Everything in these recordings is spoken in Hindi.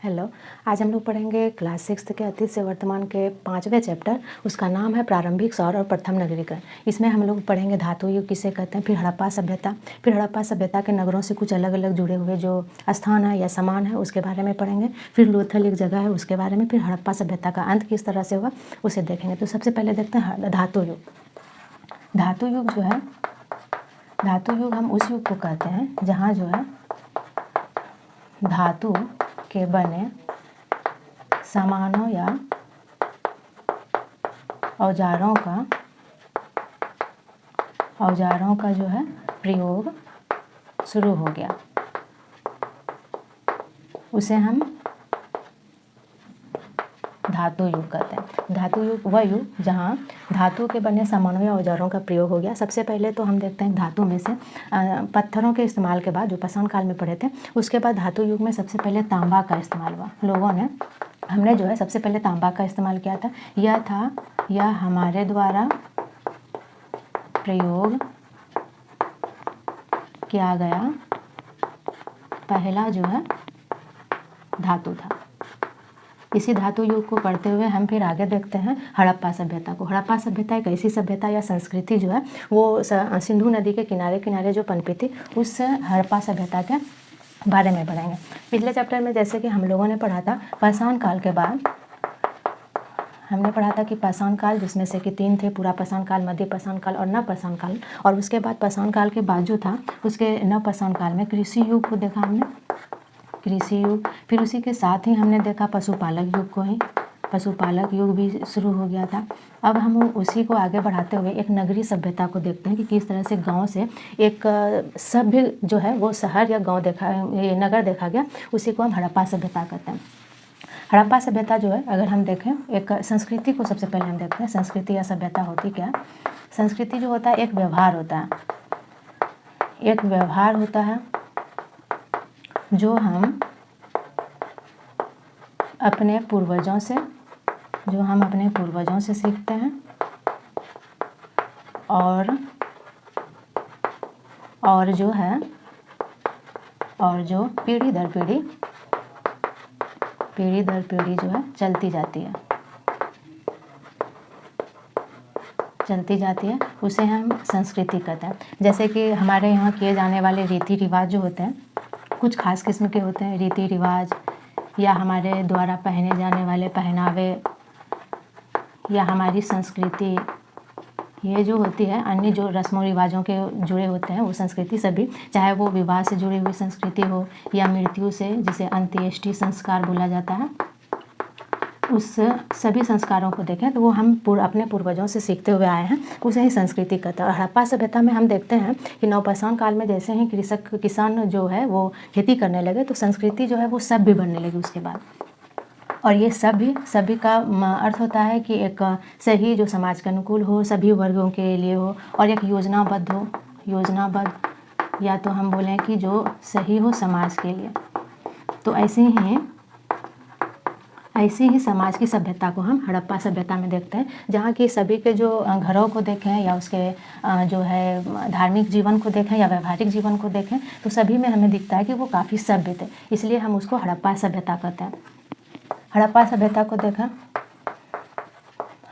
हेलो। आज हम लोग पढ़ेंगे क्लास 6 के अतीत से वर्तमान के 5वें चैप्टर। उसका नाम है प्रारंभिक सौर और प्रथम नगरीकरण। इसमें हम लोग पढ़ेंगे धातु युग किसे कहते हैं, फिर हड़प्पा सभ्यता, फिर हड़प्पा सभ्यता के नगरों से कुछ अलग अलग जुड़े हुए जो स्थान है या सामान है उसके बारे में पढ़ेंगे, फिर लोथल एक जगह है उसके बारे में, फिर हड़प्पा सभ्यता का अंत किस तरह से हुआ उसे देखेंगे। तो सबसे पहले देखते हैं धातु युग। धातु युग जो है, धातु युग हम उस युग को कहते हैं जहाँ जो है धातु के बने सामानों या औजारों का जो है प्रयोग शुरू हो गया, उसे हम धातु युग कहते हैं। धातु युग वह युग जहाँ धातु के बने सामानों या औजारों का प्रयोग हो गया। सबसे पहले तो हम देखते हैं धातु में से पत्थरों के इस्तेमाल के बाद, जो पाषाण काल में पढ़े थे, उसके बाद धातु युग में सबसे पहले तांबा का इस्तेमाल हुआ। हमने जो है सबसे पहले तांबा का इस्तेमाल किया था। यह हमारे द्वारा प्रयोग किया गया पहला जो है धातु था। इसी धातु युग को पढ़ते हुए हम फिर आगे देखते हैं हड़प्पा सभ्यता को। हड़प्पा सभ्यता एक ऐसी सभ्यता या संस्कृति जो है वो सिंधु नदी के किनारे किनारे जो पनपी थी, उस हड़प्पा सभ्यता के बारे में पढ़ेंगे। पिछले चैप्टर में जैसे कि हम लोगों ने पढ़ा था पाषाण काल के बाद, हमने पढ़ा था कि पाषाण काल जिसमें से कि 3 थे, पूरा पाषाण काल, मध्य पाषाण काल और नवपाषाण काल। और उसके बाद पाषाण काल के बाद जो था उसके नवपाषाण काल में कृषि युग को देखा हमने, कृषि युग। फिर उसी के साथ ही हमने देखा पशुपालक युग को ही, पशुपालक युग भी शुरू हो गया था। अब हम उसी को आगे बढ़ाते हुए एक नगरीय सभ्यता को देखते हैं कि किस तरह से गांव से एक सभ्य जो है वो शहर या गांव नगर देखा गया। उसी को हम हड़प्पा सभ्यता कहते हैं। हड़प्पा सभ्यता जो है, अगर हम देखें एक संस्कृति को सबसे पहले हम देखते हैं। संस्कृति या सभ्यता होती क्या? संस्कृति जो होता है एक व्यवहार होता है, एक व्यवहार होता है जो हम अपने पूर्वजों से सीखते हैं और जो पीढ़ी दर पीढ़ी जो है चलती जाती है, उसे हम संस्कृति कहते हैं। जैसे कि हमारे यहाँ किए जाने वाले रीति रिवाज जो होते हैं, कुछ खास किस्म के होते हैं रीति रिवाज, या हमारे द्वारा पहने जाने वाले पहनावे, या हमारी संस्कृति, ये जो होती है अन्य जो रस्मों रिवाजों के जुड़े होते हैं वो संस्कृति सभी, चाहे वो विवाह से जुड़ी हुई संस्कृति हो या मृत्यु से, जिसे अंत्येष्टि संस्कार बोला जाता है, उस सभी संस्कारों को देखें तो वो हम अपने पूर्वजों से सीखते हुए आए हैं, उसे ही संस्कृति कहते हैं। और हड़प्पा सभ्यता में हम देखते हैं कि नवपाषाण काल में जैसे ही किसान जो है वो खेती करने लगे तो संस्कृति जो है वो सभ्य बनने लगी उसके बाद। और ये सभी का अर्थ होता है कि एक सही जो समाज के अनुकूल हो, सभी वर्गों के लिए हो, और एक योजनाबद्ध, या तो हम बोलें कि जो सही हो समाज के लिए। तो ऐसी ही समाज की सभ्यता को हम हड़प्पा सभ्यता में देखते हैं, जहाँ की सभी के जो घरों को देखें या उसके जो है धार्मिक जीवन को देखें या व्यवहारिक जीवन को देखें तो सभी में हमें दिखता है कि वो काफ़ी सभ्य थे, इसलिए हम उसको हड़प्पा सभ्यता कहते हैं। हड़प्पा सभ्यता को देखा,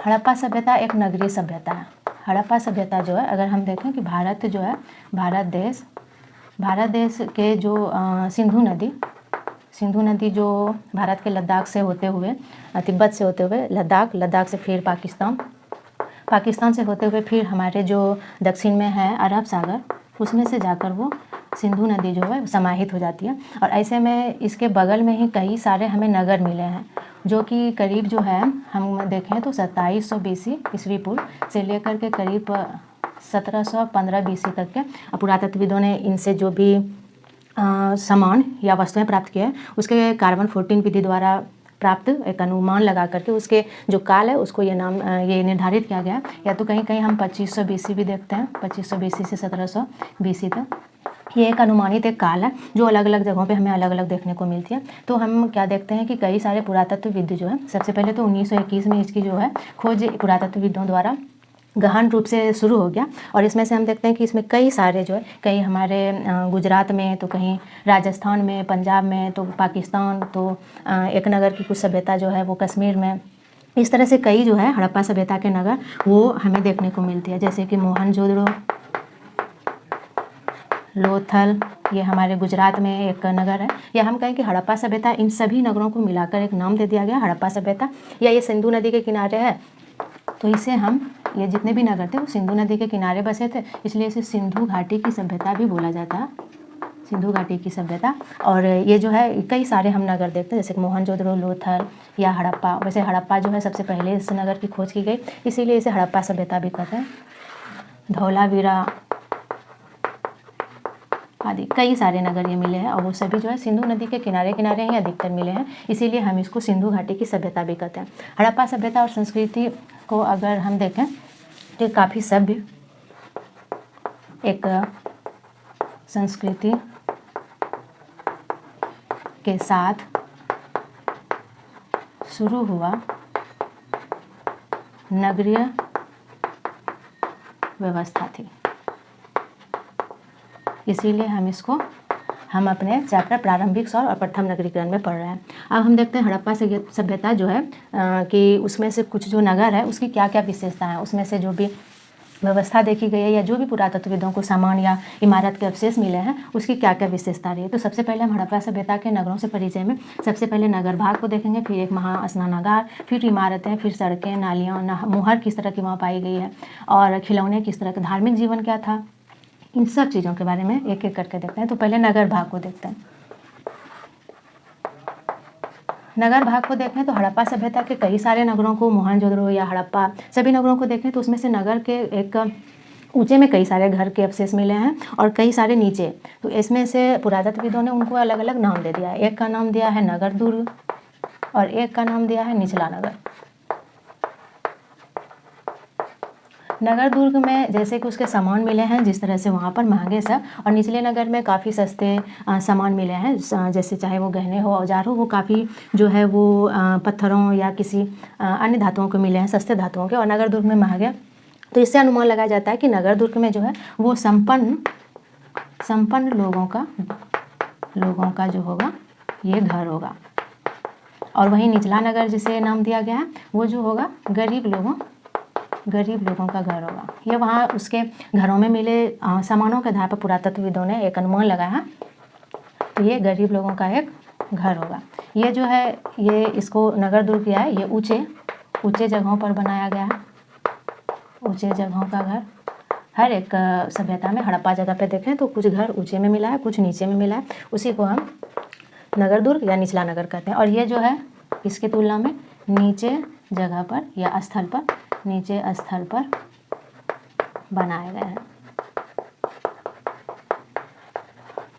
हड़प्पा सभ्यता एक नगरीय सभ्यता है। हड़प्पा सभ्यता जो है, अगर हम देखें कि भारत जो है, भारत देश के जो सिंधु नदी जो भारत के लद्दाख से होते हुए, तिब्बत से होते हुए लद्दाख से फिर पाकिस्तान से होते हुए फिर हमारे जो दक्षिण में है अरब सागर, उसमें से जाकर वो सिंधु नदी जो है समाहित हो जाती है। और ऐसे में इसके बगल में ही कई सारे हमें नगर मिले हैं, जो कि करीब जो है हम देखें तो 2700 BC ईस्वी पूर्व से लेकर के करीब 1715 BC तक के पुरातत्वविदों ने इनसे जो भी सामान या वस्तुएं प्राप्त किए हैं उसके कार्बन 14 विधि द्वारा प्राप्त एक अनुमान लगा करके उसके जो काल है उसको ये निर्धारित किया गया। या तो कहीं हम 2500 BC भी देखते हैं, 2500 BC से 1700 BC तक, ये एक अनुमानित एक काल है जो अलग अलग जगहों पे हमें अलग अलग देखने को मिलती है। तो हम क्या देखते हैं कि कई सारे पुरातत्वविद जो है, सबसे पहले तो 1921 में इसकी जो है खोज पुरातत्वविदों द्वारा गहन रूप से शुरू हो गया। और इसमें से हम देखते हैं कि इसमें कई सारे जो है, कहीं हमारे गुजरात में, तो कहीं राजस्थान में, पंजाब में, तो पाकिस्तान, तो एक नगर की कुछ सभ्यता जो है वो कश्मीर में, इस तरह से कई जो है हड़प्पा सभ्यता के नगर वो हमें देखने को मिलती है। जैसे कि मोहनजोदड़ो, लोथल, ये हमारे गुजरात में एक नगर है। या हम कहें कि हड़प्पा सभ्यता, इन सभी नगरों को मिलाकर एक नाम दे दिया गया हड़प्पा सभ्यता। या ये सिंधु नदी के किनारे है, तो इसे हम, ये जितने भी नगर थे वो सिंधु नदी के किनारे बसे थे, इसलिए इसे सिंधु घाटी की सभ्यता भी बोला जाता है, सिंधु घाटी की सभ्यता। और ये जो है कई सारे हम नगर देखते हैं, जैसे मोहनजोदड़ो, लोथल या हड़प्पा। वैसे हड़प्पा जो है सबसे पहले इस नगर की खोज की गई, इसीलिए इसे हड़प्पा सभ्यता भी कहते हैं। धौलावीरा आदि कई सारे नगर ये मिले हैं, और वो सभी जो है सिंधु नदी के किनारे किनारे ही अधिकतर मिले हैं, इसीलिए हम इसको सिंधु घाटी की सभ्यता भी कहते हैं। हड़प्पा सभ्यता और संस्कृति को अगर हम देखें तो काफ़ी सभ्य एक संस्कृति के साथ शुरू हुआ नगरीय व्यवस्था थी, इसीलिए हम अपने चैप्टर प्रारंभिक सौर और प्रथम नगरीकरण में पढ़ रहे हैं। अब हम देखते हैं हड़प्पा सभ्यता जो है कि उसमें से कुछ जो नगर है उसकी क्या क्या विशेषता है, उसमें से जो भी व्यवस्था देखी गई है या जो भी पुरातत्वविदों को सामान या इमारत के अवशेष मिले हैं उसकी क्या क्या विशेषता रही है। तो सबसे पहले हम हड़प्पा सभ्यता के नगरों से परिचय में सबसे पहले नगर भाग को देखेंगे, फिर एक महास्नानागार, फिर इमारतें, फिर सड़कें, नालियाँ, मुहर किस तरह की वहाँ पाई गई है, और खिलौने किस तरह के, धार्मिक जीवन क्या था, इन सब चीज़ों के बारे में एक एक करके देखते हैं। तो पहले नगर भाग को देखते हैं। नगर भाग को देखें तो हड़प्पा सभ्यता के कई सारे नगरों को, मोहनजोदड़ो या हड़प्पा सभी नगरों को देखें तो उसमें से नगर के एक ऊंचे में कई सारे घर के अवशेष मिले हैं और कई सारे नीचे। तो इसमें से पुरातत्वविदों ने उनको अलग अलग नाम दे दिया है। एक का नाम दिया है नगर दुर्ग और एक का नाम दिया है निचला नगर। नगर दुर्ग में जैसे कि उसके सामान मिले हैं जिस तरह से वहाँ पर महंगे सब, और निचले नगर में काफ़ी सस्ते सामान मिले हैं, जैसे चाहे वो गहने हो, औजार हो, वो काफ़ी जो है वो पत्थरों या किसी अन्य धातुओं के मिले हैं, सस्ते धातुओं के, और नगर दुर्ग में महंगे। तो इससे अनुमान लगाया जाता है कि नगर दुर्ग में जो है वो संपन्न लोगों का जो होगा ये घर होगा, और वहीं निचला नगर जिसे नाम दिया गया है वो जो होगा गरीब लोगों का घर होगा। ये वहाँ उसके घरों में मिले सामानों के आधार पर पुरातत्वविदों ने एक अनुमान लगाया, तो ये गरीब लोगों का एक घर होगा। ये जो है ये इसको नगर दुर्ग किया है, ये ऊंचे जगहों पर बनाया गया है, ऊंचे जगहों का घर। हर एक सभ्यता में हड़प्पा जगह पे देखें तो कुछ घर ऊंचे में मिला है, कुछ नीचे में मिला है, उसी को हम नगर दुर्ग या निचला नगर कहते हैं। और ये जो है इसकी तुलना में नीचे जगह पर या नीचे स्थल पर बनाए गए हैं।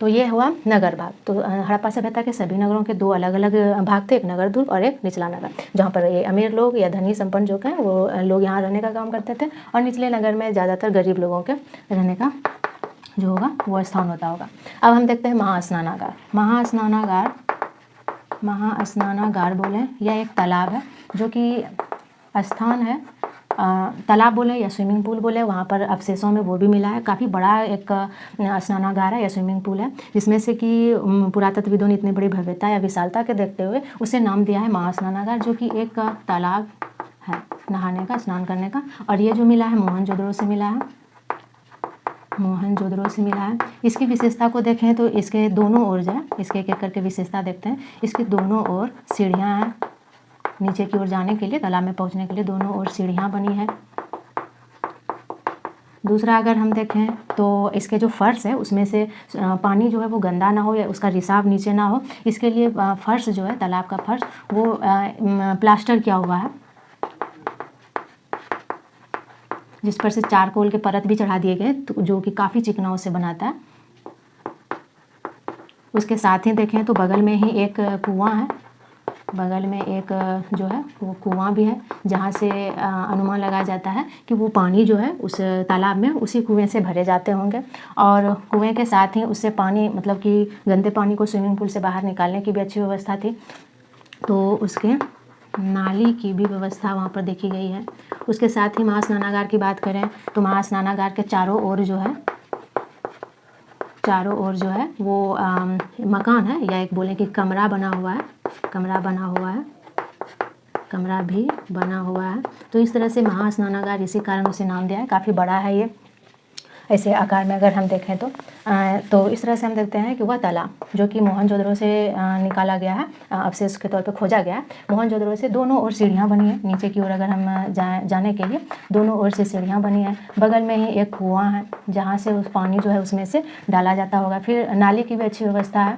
तो ये हुआ नगर भाग। तो हड़प्पा सभ्यता के सभी नगरों के दो अलग अलग भाग थे, एक नगर दुर्ग और एक निचला नगर, जहाँ पर ये अमीर लोग या धनी संपन्न जो हैं वो लोग यहाँ रहने का काम करते थे, और निचले नगर में ज़्यादातर गरीब लोगों के रहने का जो होगा वो स्थान होता होगा। अब हम देखते हैं महास्नानागार बोले या एक तालाब है जो कि स्थान है, तालाब बोले या स्विमिंग पूल बोले, वहाँ पर अवशेषों में वो भी मिला है। काफ़ी बड़ा एक स्नानागार है या स्विमिंग पूल है, जिसमें से कि पुरातत्वविदों ने इतनी बड़ी भव्यता या विशालता के देखते हुए उसे नाम दिया है महास्नानागार, जो कि एक तालाब है नहाने का, स्नान करने का। और ये जो मिला है मोहनजोदड़ो से मिला है। इसकी विशेषता को देखें तो इसके दोनों ओर जो है, इसके एक एक करके विशेषता देखते हैं। इसकी दोनों ओर सीढ़ियाँ हैं, नीचे की ओर जाने के लिए, तालाब में पहुंचने के लिए दोनों ओर सीढ़ियाँ बनी है। दूसरा अगर हम देखें तो इसके जो फर्श है उसमें से पानी जो है वो गंदा ना हो या उसका रिसाव नीचे ना हो, इसके लिए फर्श जो है, तालाब का फर्श वो प्लास्टर किया हुआ है, जिस पर से चारकोल के परत भी चढ़ा दिए गए, तो जो कि काफ़ी चिकनाई से बनाता है। उसके साथ ही देखें तो बगल में ही एक कुआं है, बगल में एक जो है वो कुआं भी है, जहाँ से अनुमान लगाया जाता है कि वो पानी जो है उस तालाब में उसी कुएं से भरे जाते होंगे। और कुएं के साथ ही उससे पानी, मतलब कि गंदे पानी को स्विमिंग पूल से बाहर निकालने की भी अच्छी व्यवस्था थी। तो उसके नाली की भी व्यवस्था वहाँ पर देखी गई है। उसके साथ ही महास्नानागार की बात करें तो महास्नानागार के चारों ओर जो है वो मकान है, या एक बोले कि कमरा बना हुआ है, कमरा भी बना हुआ है। तो इस तरह से महास्नानागार इसी कारण उसे नाम दिया है। काफ़ी बड़ा है ये, ऐसे आकार में अगर हम देखें तो इस तरह से हम देखते हैं कि वह तालाब जो कि मोहनजोदड़ो से निकाला गया है, अवशेष के तौर पे खोजा गया है। मोहनजोदड़ो से दोनों ओर सीढ़ियाँ बनी है, नीचे की ओर अगर हम जाने के लिए दोनों ओर से सीढ़ियाँ बनी है। बगल में ही एक कुआं है जहाँ से उस पानी जो है उसमें से डाला जाता होगा। फिर नाली की भी अच्छी व्यवस्था है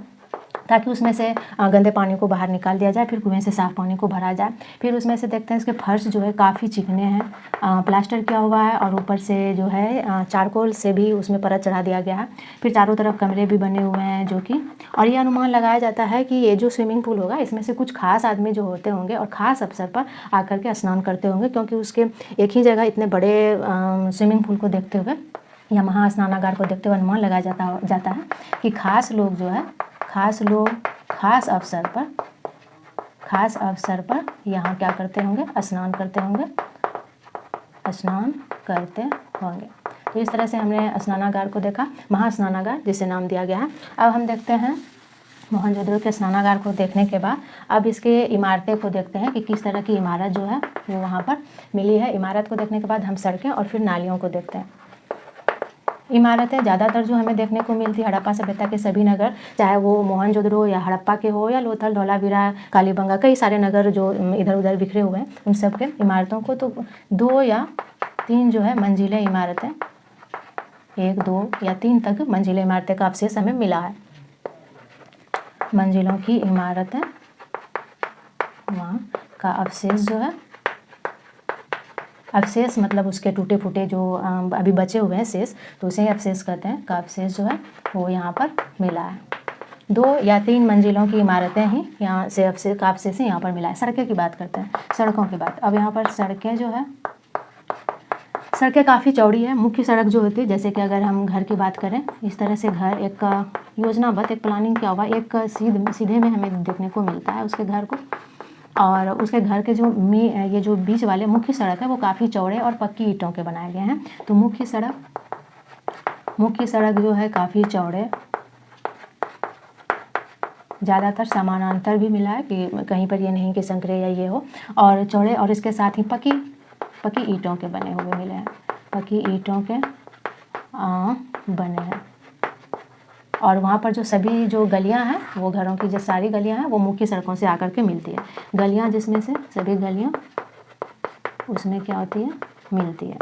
ताकि उसमें से गंदे पानी को बाहर निकाल दिया जाए, फिर कुएं से साफ़ पानी को भरा जाए। फिर उसमें से देखते हैं इसके फर्श जो है काफ़ी चिकने हैं, प्लास्टर किया हुआ है और ऊपर से जो है चारकोल से भी उसमें परत चढ़ा दिया गया है। फिर चारों तरफ कमरे भी बने हुए हैं जो कि, और ये अनुमान लगाया जाता है कि ये जो स्विमिंग पूल होगा इसमें से कुछ खास आदमी जो होते होंगे और ख़ास अवसर पर आकर के स्नान करते होंगे, क्योंकि उसके एक ही जगह इतने बड़े स्विमिंग पूल को देखते हुए या महास्नानागार को देखते हुए अनुमान लगाया जाता है कि खास लोग खास अवसर पर यहाँ क्या करते होंगे, स्नान करते होंगे। तो इस तरह से हमने स्नानागार को देखा, महास्नानागार जिसे नाम दिया गया है। अब हम देखते हैं मोहनजोदड़ो के स्नानागार को देखने के बाद अब इसके इमारतें को देखते हैं कि किस तरह की इमारत जो है वो वहाँ पर मिली है। इमारत को देखने के बाद हम सड़कें और फिर नालियों को देखते हैं। इमारतें ज़्यादातर जो हमें देखने को मिलती है हड़प्पा सभ्यता के सभी नगर, चाहे वो मोहनजोदड़ो या हड़प्पा के हो या लोथल, धौलावीरा, कालीबंगा, कई सारे नगर जो इधर उधर बिखरे हुए हैं, उन सब के इमारतों को तो 2 या 3 जो है मंजिलें इमारतें, 1, 2 या 3 तक मंजिलें इमारतें का अवशेष हमें मिला है। मंजिलों की इमारतें वहाँ का अवशेष जो है, अवशेष मतलब उसके टूटे फूटे जो अभी बचे हुए हैं शेष, तो उसे अवशेष कहते हैं, का अवशेष जो है वो यहाँ पर मिला है। 2 या 3 मंजिलों की इमारतें ही यहाँ से अवशेष यहाँ पर मिला है। सड़कें की बात करते हैं, सड़कों की बात। अब यहाँ पर सड़कें जो है, सड़कें काफ़ी चौड़ी है। मुख्य सड़क जो होती है, जैसे कि अगर हम घर की बात करें, इस तरह से घर एक योजनाबद्ध, एक प्लानिंग किया हुआ, एक सीधे में हमें देखने को मिलता है उसके घर को। और उसके घर के ये जो बीच वाले मुख्य सड़क है वो काफ़ी चौड़े और पक्की ईंटों के बनाए गए हैं। तो मुख्य सड़क जो है काफ़ी चौड़े, ज़्यादातर समानांतर भी मिला है कि कहीं पर ये नहीं कि संकरे या ये हो, और चौड़े, और इसके साथ ही पक्की ईंटों के बने हुए मिले हैं, पक्की ईंटों के बने हैं। और वहाँ पर जो सभी जो गलियाँ हैं, वो घरों की जो सारी गलियाँ हैं वो मुख्य सड़कों से आकर के मिलती है। गलियाँ जिसमें से सभी गलियाँ उसमें क्या होती है, मिलती है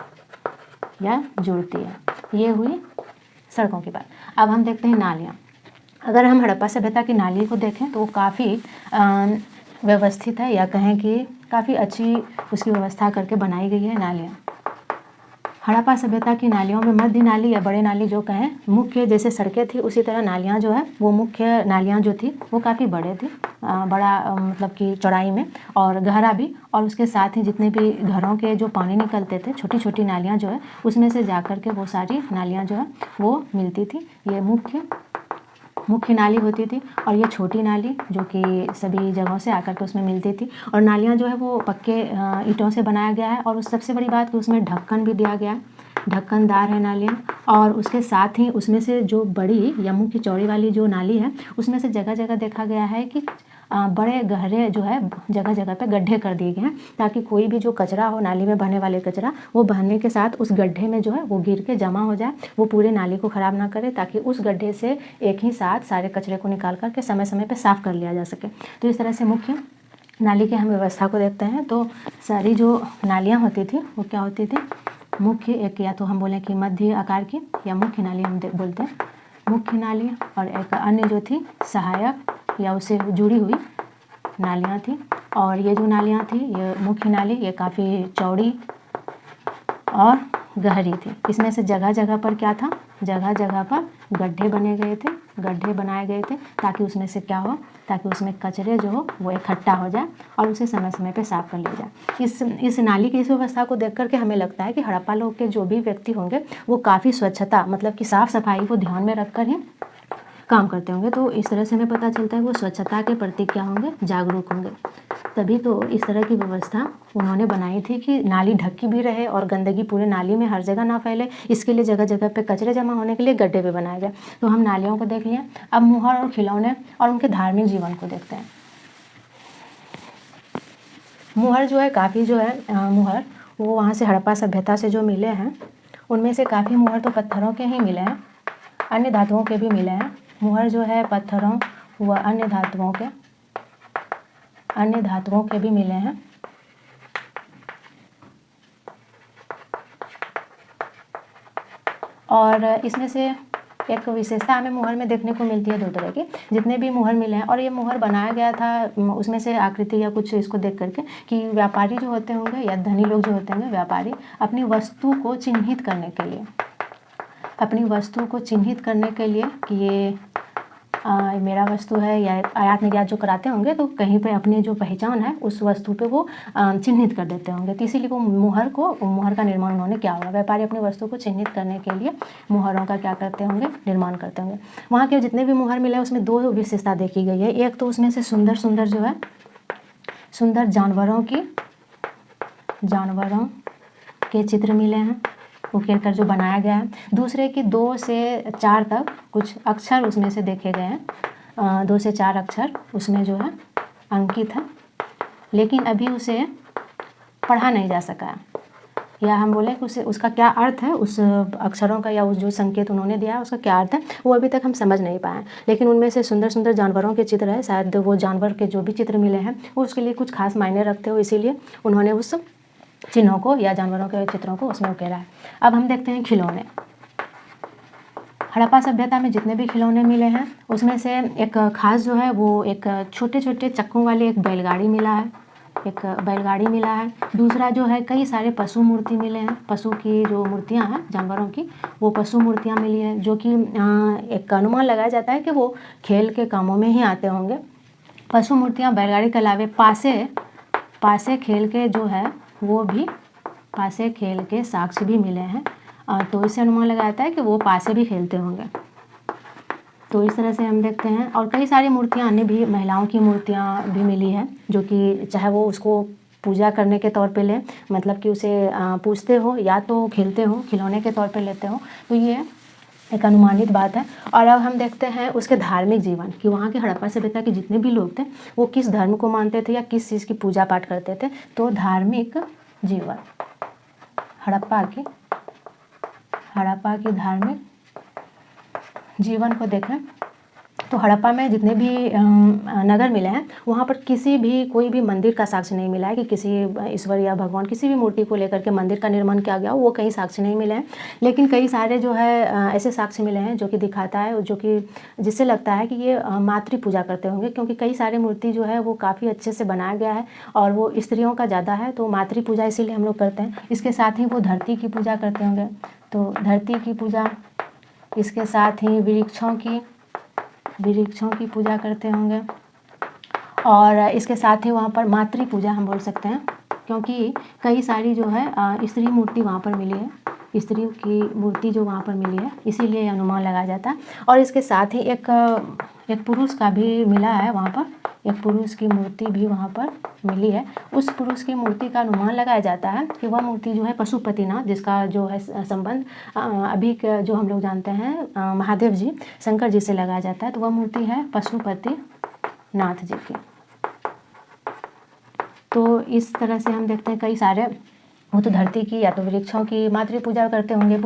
या जुड़ती है। ये हुई सड़कों की बात। अब हम देखते हैं नालियाँ। अगर हम हड़प्पा सभ्यता की नाली को देखें तो वो काफ़ी व्यवस्थित है, या कहें कि काफ़ी अच्छी उसकी व्यवस्था करके बनाई गई है नालियाँ। हड़प्पा सभ्यता की नालियों में मध्य नाली या बड़े नाली जो कहें, मुख्य जैसे सड़कें थी उसी तरह नालियाँ जो है वो मुख्य नालियाँ जो थी वो काफ़ी बड़े थी, बड़ा मतलब कि चौड़ाई में और गहरा भी, और उसके साथ ही जितने भी घरों के जो पानी निकलते थे, छोटी छोटी नालियाँ जो है उसमें से जा कर के वो सारी नालियाँ जो है वो मिलती थी। ये मुख्य नाली होती थी, और ये छोटी नाली जो कि सभी जगहों से आकर के उसमें मिलती थी। और नालियाँ जो है वो पक्के ईंटों से बनाया गया है, और उस सबसे बड़ी बात कि उसमें ढक्कन भी दिया गया है, ढक्कनदार है नालियाँ। और उसके साथ ही उसमें से जो बड़ी या मुख्य चौड़ी वाली जो नाली है उसमें से जगह जगह देखा गया है कि बड़े गहरे जो है जगह जगह पे गड्ढे कर दिए गए हैं, ताकि कोई भी जो कचरा हो, नाली में बहने वाले कचरा, वो बहने के साथ उस गड्ढे में जो है वो गिर के जमा हो जाए, वो पूरे नाली को ख़राब ना करे, ताकि उस गड्ढे से एक ही साथ सारे कचरे को निकाल करके समय समय पे साफ़ कर लिया जा सके। तो इस तरह से मुख्य नाली की हम व्यवस्था को देखते हैं। तो सारी जो नालियाँ होती थी वो क्या होती थी, मुख्य एक, या तो हम बोलें कि मध्य आकार की, या मुख्य नाली हम बोलते हैं, मुख्य नाली, और एक अन्य जो थी सहायक या उससे जुड़ी हुई नालियाँ थी। और ये जो नालियाँ थी, ये मुख्य नाली, ये काफ़ी चौड़ी और गहरी थी। इसमें से जगह जगह पर क्या था, जगह जगह पर गड्ढे बनाए गए थे, ताकि उसमें से क्या हो, ताकि उसमें कचरे जो हो वो इकट्ठा हो जाए और उसे समय समय पे साफ़ कर लिया जाए। इस नाली की इस व्यवस्था को देख करके हमें लगता है कि हड़प्पा लोग के जो भी व्यक्ति होंगे वो काफ़ी स्वच्छता, मतलब कि साफ़ सफाई को ध्यान में रख कर ही काम करते होंगे। तो इस तरह से हमें पता चलता है वो स्वच्छता के प्रति क्या होंगे, जागरूक होंगे। तभी तो इस तरह की व्यवस्था उन्होंने बनाई थी कि नाली ढकी भी रहे और गंदगी पूरे नाली में हर जगह ना फैले। इसके लिए जगह जगह पे कचरे जमा होने के लिए गड्ढे भी बनाए गए। तो हम नालियों को देख लिए। अब मुहर और खिलौने और उनके धार्मिक जीवन को देखते हैं। मुहर जो है काफ़ी जो है मुहर वो वहाँ से हड़प्पा सभ्यता से जो मिले हैं उनमें से काफ़ी मुहर तो पत्थरों के ही मिले हैं, अन्य धातुओं के भी मिले हैं। मुहर जो है पत्थरों व अन्य धातुओं के भी मिले हैं। और इसमें से एक विशेषता हमें मुहर में देखने को मिलती है 2 तरह की। जितने भी मुहर मिले हैं और ये मुहर बनाया गया था उसमें से आकृति या कुछ इसको देख करके कि व्यापारी जो होते होंगे या धनी लोग जो होते होंगे व्यापारी अपनी वस्तु को चिन्हित करने के लिए कि ये मेरा वस्तु है या आयात निर्यात जो कराते होंगे तो कहीं पे अपनी जो पहचान है उस वस्तु पे वो चिन्हित कर देते होंगे। तो इसीलिए वो मुहर का निर्माण उन्होंने किया होगा। व्यापारी अपनी वस्तु को चिन्हित करने के लिए मुहरों का क्या करते होंगे, निर्माण करते होंगे। वहाँ के जितने भी मुहर मिले उसमें 2 विशेषता देखी गई है। एक तो उसमें से सुंदर जो है सुंदर जानवरों के चित्र मिले हैं, उकेर कर जो बनाया गया है। दूसरे कि 2 से 4 तक कुछ अक्षर उसमें से देखे गए हैं। 2 से 4 अक्षर उसमें जो है अंकित है, लेकिन अभी उसे पढ़ा नहीं जा सका है, या हम बोले कि उसका क्या अर्थ है, उस अक्षरों का या उस जो संकेत उन्होंने दिया है उसका क्या अर्थ है वो अभी तक हम समझ नहीं पाए। लेकिन उनमें से सुंदर जानवरों के चित्र है। शायद वो जानवर के जो भी चित्र मिले हैं वो उसके लिए कुछ खास मायने रखते हो, इसीलिए उन्होंने उस चिन्हों को या जानवरों के चित्रों को उसमें उकेरा है। अब हम देखते हैं खिलौने। हड़प्पा सभ्यता में जितने भी खिलौने मिले हैं उसमें से एक खास जो है वो एक छोटे चक्कों वाली एक बैलगाड़ी मिला है। दूसरा जो है कई सारे पशु मूर्ति मिले हैं। पशु की जो मूर्तियां हैं जानवरों की वो पशु मूर्तियां मिली है, जो कि एक अनुमान लगाया जाता है कि वो खेल के कामों में ही आते होंगे। पशु मूर्तियां बैलगाड़ी के अलावे पासे खेल के जो है वो भी पासे खेल के साक्ष्य भी मिले हैं। तो इससे अनुमान लगाया जाता है कि वो पासे भी खेलते होंगे। तो इस तरह से हम देखते हैं। और कई सारी मूर्तियाँ अन्य भी, महिलाओं की मूर्तियाँ भी मिली है, जो कि चाहे वो उसको पूजा करने के तौर पे लें, मतलब कि उसे पूजते हो या तो खेलते हो, खिलौने के तौर पे लेते हो, तो ये एक अनुमानित बात है। और अब हम देखते हैं उसके धार्मिक जीवन कि वहाँ के हड़प्पा सभ्यता के जितने भी लोग थे वो किस धर्म को मानते थे या किस चीज़ की पूजा पाठ करते थे। तो धार्मिक जीवन, हड़प्पा के धार्मिक जीवन को देखें तो हड़प्पा में जितने भी नगर मिले हैं वहाँ पर कोई भी मंदिर का साक्ष्य नहीं मिला है कि किसी ईश्वर या भगवान किसी भी मूर्ति को लेकर के मंदिर का निर्माण किया गया, वो कहीं साक्ष्य नहीं मिले हैं। लेकिन कई सारे जो है ऐसे साक्ष्य मिले हैं जो कि दिखाता है, जो कि जिससे लगता है कि ये मातृ पूजा करते होंगे, क्योंकि कई सारे मूर्ति जो है वो काफ़ी अच्छे से बनाया गया है और वो स्त्रियों का ज़्यादा है, तो मातृ पूजा इसीलिए हम लोग करते हैं। इसके साथ ही वो धरती की पूजा करते होंगे, तो धरती की पूजा, इसके साथ ही वृक्षों की पूजा करते होंगे। और इसके साथ ही वहाँ पर मातृ पूजा हम बोल सकते हैं, क्योंकि कई सारी जो है स्त्री मूर्ति वहाँ पर मिली है, स्त्री की मूर्ति जो वहाँ पर मिली है, इसीलिए अनुमान लगाया जाता है। और इसके साथ ही एक पुरुष का भी मिला है वहाँ पर, एक पुरुष की मूर्ति भी वहाँ पर मिली है। उस पुरुष की मूर्ति का अनुमान लगाया जाता है कि वह मूर्ति जो है पशुपतिनाथ, जिसका जो है संबंध अभी जो हम लोग जानते हैं महादेव जी, शंकर जी से लगाया जाता है, तो वह मूर्ति है पशुपतिनाथ जी की। तो इस तरह से हम देखते हैं कई सारे, वो तो धरती की या तो वृक्षों की मातृ पूजा करते होंगे।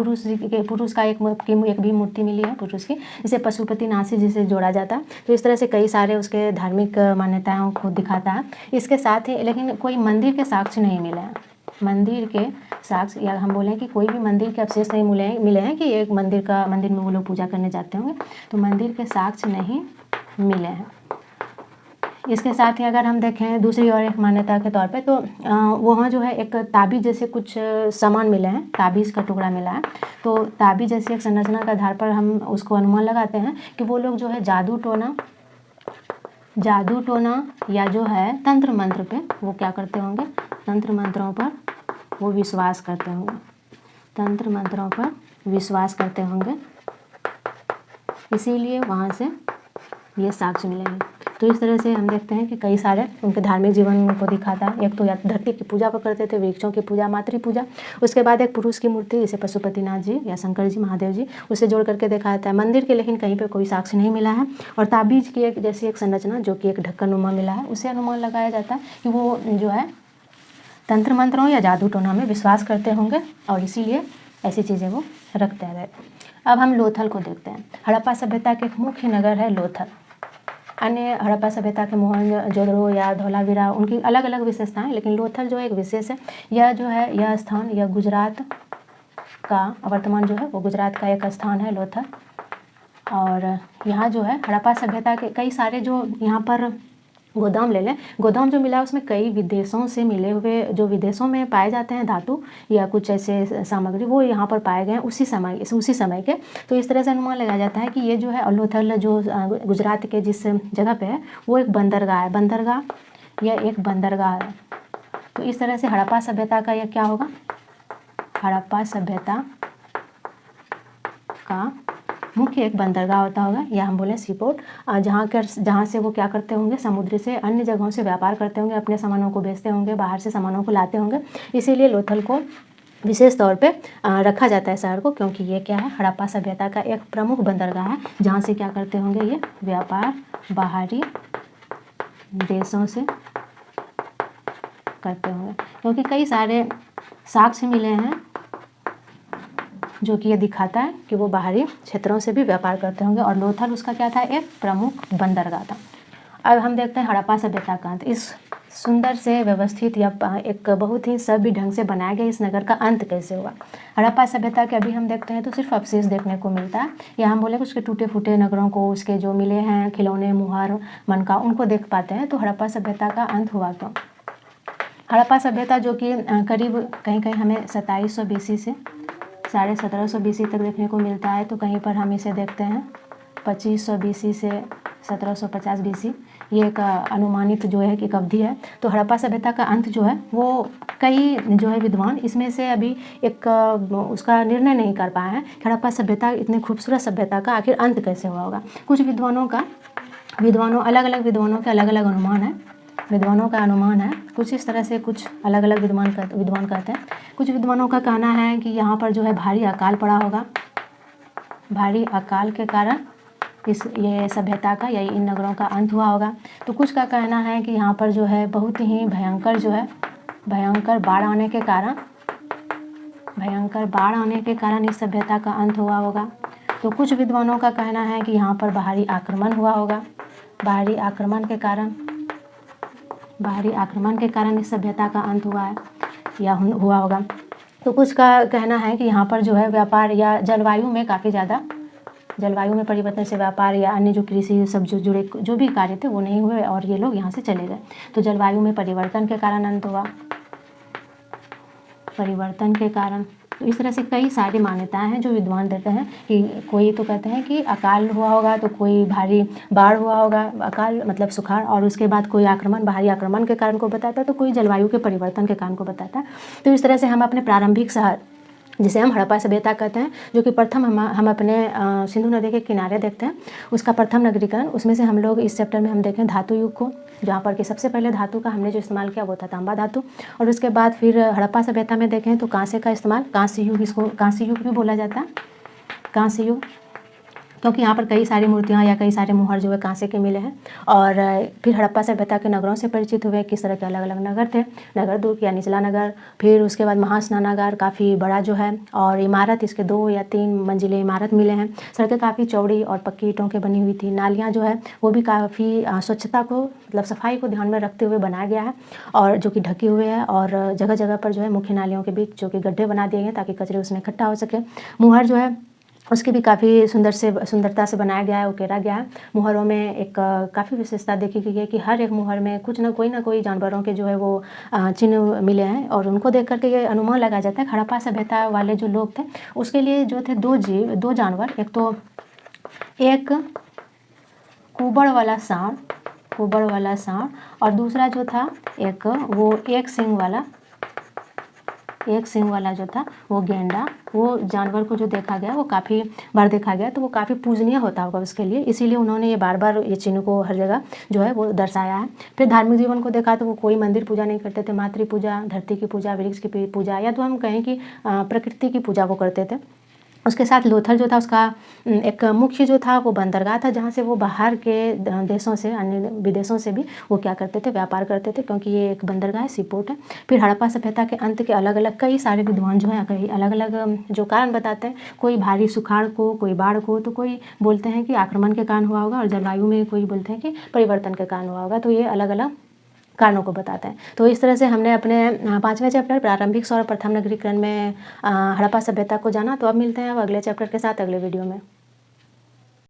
पुरुष का एक भी मूर्ति मिली है पुरुष की, जिसे पशुपतिनाथ से जिसे जोड़ा जाता है। तो इस तरह से कई सारे उसके धार्मिक मान्यताओं को दिखाता है। इसके साथ ही लेकिन कोई मंदिर के साक्ष्य नहीं मिले हैं, मंदिर के साक्ष्य, या हम बोलें कि कोई भी मंदिर के अवशेष नहीं मिले हैं कि एक मंदिर में वो लोग पूजा करने जाते होंगे, तो मंदिर के साक्ष्य नहीं मिले हैं। इसके साथ ही अगर हम देखें दूसरी और एक मान्यता के तौर पे, तो वहाँ जो है एक ताबीज़ जैसे कुछ सामान मिले हैं, ताबीज़ का टुकड़ा मिला है। तो ताबीज़ जैसी एक संरचना के आधार पर हम उसको अनुमान लगाते हैं कि वो लोग जो है जादू टोना या जो है तंत्र मंत्र पे वो क्या करते होंगे, तंत्र मंत्रों पर वो विश्वास करते होंगे, तंत्र मंत्रों पर विश्वास करते होंगे। इसीलिए वहाँ से ये साक्ष्य मिलेंगे। तो इस तरह से हम देखते हैं कि कई सारे उनके धार्मिक जीवन को दिखाता है। एक तो या धरती की पूजा पर करते थे, वृक्षों की पूजा, मातृ पूजा, उसके बाद एक पुरुष की मूर्ति जैसे पशुपतिनाथ जी या शंकर जी, महादेव जी, उसे जोड़ करके दिखाता है। मंदिर के लेकिन कहीं पर कोई साक्ष्य नहीं मिला है। और ताबीज की एक जैसी एक संरचना जो कि एक ढक्कनुमा मिला है, उसे अनुमान लगाया जाता है कि वो जो है तंत्र मंत्रों या जादू टोना में विश्वास करते होंगे और इसीलिए ऐसी चीज़ें वो रखते हैं। अब हम लोथल को देखते हैं। हड़प्पा सभ्यता के एक मुख्य नगर है लोथल। अन्य हड़प्पा सभ्यता के मोहनजोदड़ो या धोलावीरा उनकी अलग अलग विशेषताएं, लेकिन लोथल जो एक विशेष है। यह जो है यह स्थान यह गुजरात का वर्तमान जो है वो गुजरात का एक स्थान है लोथल। और यहाँ जो है हड़प्पा सभ्यता के कई सारे जो यहाँ पर गोदाम ले लें, गोदाम जो मिला उसमें कई विदेशों से मिले हुए जो विदेशों में पाए जाते हैं धातु या कुछ ऐसे सामग्री वो यहाँ पर पाए गए हैं उसी समय के। तो इस तरह से अनुमान लगाया जाता है कि ये जो है लोथल जो गुजरात के जिस जगह पे है वो एक बंदरगाह है। बंदरगाह यह एक बंदरगाह है। तो इस तरह से हड़प्पा सभ्यता का यह क्या होगा, हड़प्पा सभ्यता का मुख्य एक बंदरगाह होता होगा या हम बोलें सीपोर्ट, जहाँ से वो क्या करते होंगे, समुद्र से अन्य जगहों से व्यापार करते होंगे, अपने सामानों को बेचते होंगे, बाहर से सामानों को लाते होंगे। इसीलिए लोथल को विशेष तौर पे रखा जाता है शहर को, क्योंकि ये क्या है हड़प्पा सभ्यता का एक प्रमुख बंदरगाह है जहाँ से क्या करते होंगे ये व्यापार बाहरी देशों से करते होंगे। क्योंकि कई सारे साक्ष्य मिले हैं जो कि ये दिखाता है कि वो बाहरी क्षेत्रों से भी व्यापार करते होंगे और लोथल उसका क्या था, एक प्रमुख बंदरगाह था। अब हम देखते हैं हड़प्पा सभ्यता का अंत। इस सुंदर से व्यवस्थित या एक बहुत ही सभ्य ढंग से बनाया गया इस नगर का अंत कैसे हुआ। हड़प्पा सभ्यता के अभी हम देखते हैं तो सिर्फ अवशेष देखने को मिलता है, या हम बोले उसके टूटे फूटे नगरों को, उसके जो मिले हैं खिलौने, मुहर, मनका, उनको देख पाते हैं। तो हड़प्पा सभ्यता का अंत हुआ क्यों। हड़प्पा सभ्यता जो कि करीब कहीं कहीं हमें 2700 BC से 1750 BC तक देखने को मिलता है, तो कहीं पर हम इसे देखते हैं 2500 BC से 1750 BC, ये एक अनुमानित जो है कि एक अवधि है। तो हड़प्पा सभ्यता का अंत जो है वो कई जो है विद्वान इसमें से अभी एक उसका निर्णय नहीं कर पाए हैं कि हड़प्पा सभ्यता इतनी खूबसूरत सभ्यता का आखिर अंत कैसे हुआ होगा। कुछ अलग अलग विद्वानों के अलग अलग अनुमान है, विद्वानों का अनुमान है कुछ इस तरह से, कुछ अलग अलग विद्वान कहते हैं। कुछ विद्वानों का कहना है कि यहाँ पर जो है भारी अकाल पड़ा होगा, भारी अकाल के कारण ये सभ्यता का या इन नगरों का अंत हुआ होगा। तो कुछ का कहना है कि यहाँ पर जो है बहुत ही भयंकर बाढ़ आने के कारण इस सभ्यता का अंत हुआ होगा। तो कुछ विद्वानों का कहना है कि यहाँ पर बाहरी आक्रमण हुआ होगा, बाहरी आक्रमण के कारण इस सभ्यता का अंत हुआ है या हुआ होगा। तो कुछ का कहना है कि यहाँ पर जो है व्यापार या जलवायु में परिवर्तन से व्यापार या अन्य जो कृषि सब जो जुड़े जो भी कार्य थे वो नहीं हुए और ये लोग यहाँ से चले गए। तो जलवायु में परिवर्तन के कारण अंत हुआ, परिवर्तन के कारण। तो इस तरह से कई सारी मान्यताएं हैं जो विद्वान देते हैं कि कोई तो कहते हैं कि अकाल हुआ होगा, तो कोई भारी बाढ़ हुआ होगा, अकाल मतलब सुखाड़, और उसके बाद कोई बाहरी आक्रमण के कारण को बताता है, तो कोई जलवायु के परिवर्तन के कारण को बताता है। तो इस तरह से हम अपने प्रारंभिक शहर जिसे हम हड़प्पा सभ्यता कहते हैं, जो कि प्रथम हम अपने सिंधु नदी के किनारे देखते हैं, उसका प्रथम नगरीकरण, उसमें से हम लोग इस चैप्टर में हम देखें धातु युग को, जहाँ पर कि सबसे पहले धातु का हमने जो इस्तेमाल किया वो था तांबा धातु। और उसके बाद फिर हड़प्पा सभ्यता में देखें तो कांसे का इस्तेमाल, कांस्य युग, इसको कांस्य युग भी बोला जाता है, कांस्य युग, क्योंकि यहाँ पर कई सारी मूर्तियाँ या कई सारे मुहर जो है कांसे के मिले हैं। और फिर हड़प्पा सभ्यता के नगरों से परिचित हुए, किस तरह के अलग अलग नगर थे, नगर दुर्ग या निचला नगर। फिर उसके बाद महास्नानागार काफ़ी बड़ा जो है, और इमारत इसके 2 या 3 मंजिले इमारत मिले हैं। सड़कें काफ़ी चौड़ी और पक्की ईंटों के बनी हुई थी। नालियाँ जो है वो भी काफ़ी स्वच्छता को मतलब सफाई को ध्यान में रखते हुए बनाया गया है, और जो कि ढके हुए है, और जगह जगह पर जो है मुख्य नालियों के बीच जो कि गड्ढे बना दिए गए ताकि कचरे उसमें इकट्ठा हो सके। मुहर जो है उसकी भी काफ़ी सुंदरता से बनाया गया है, उकेरा गया है। मुहरों में एक काफ़ी विशेषता देखी गई है कि हर एक मुहर में कुछ ना कोई जानवरों के जो है वो चिन्ह मिले हैं, और उनको देख करके ये अनुमान लगाया जाता है हड़प्पा सभ्यता वाले जो लोग थे उसके लिए जो थे 2 जानवर, एक तो एक कुबड़ वाला सांड और दूसरा जो था एक वो एक सींग वाला एक सींग वाला जो था वो गेंडा, वो जानवर को जो देखा गया वो काफ़ी बार देखा गया, तो वो काफ़ी पूजनीय होता होगा उसके लिए, इसीलिए उन्होंने ये बार बार ये चिन्ह को हर जगह जो है वो दर्शाया है। फिर धार्मिक जीवन को देखा तो वो कोई मंदिर पूजा नहीं करते थे, मातृ पूजा, धरती की पूजा, वृक्ष की पूजा, या तो हम कहें कि प्रकृति की पूजा वो करते थे। उसके साथ लोथल जो था उसका एक मुख्य जो था वो बंदरगाह था, जहाँ से वो बाहर के देशों से, अन्य विदेशों से भी वो क्या करते थे, व्यापार करते थे, क्योंकि ये एक बंदरगाह है, सीपोर्ट है। फिर हड़प्पा सभ्यता के अंत के अलग अलग कई सारे विद्वान जो हैं कई अलग अलग जो कारण बताते हैं, कोई भारी सुखाड़ को, कोई बाढ़ को, तो कोई बोलते हैं कि आक्रमण के कारण हुआ होगा, और जलवायु में कोई बोलते हैं कि परिवर्तन के कारण हुआ होगा। तो ये अलग अलग कारणों को बताते हैं। तो इस तरह से हमने अपने 5वें चैप्टर प्रारंभिक सौर प्रथम नगरीकरण में हड़प्पा सभ्यता को जाना। तो अब मिलते हैं अब अगले चैप्टर के साथ अगले वीडियो में।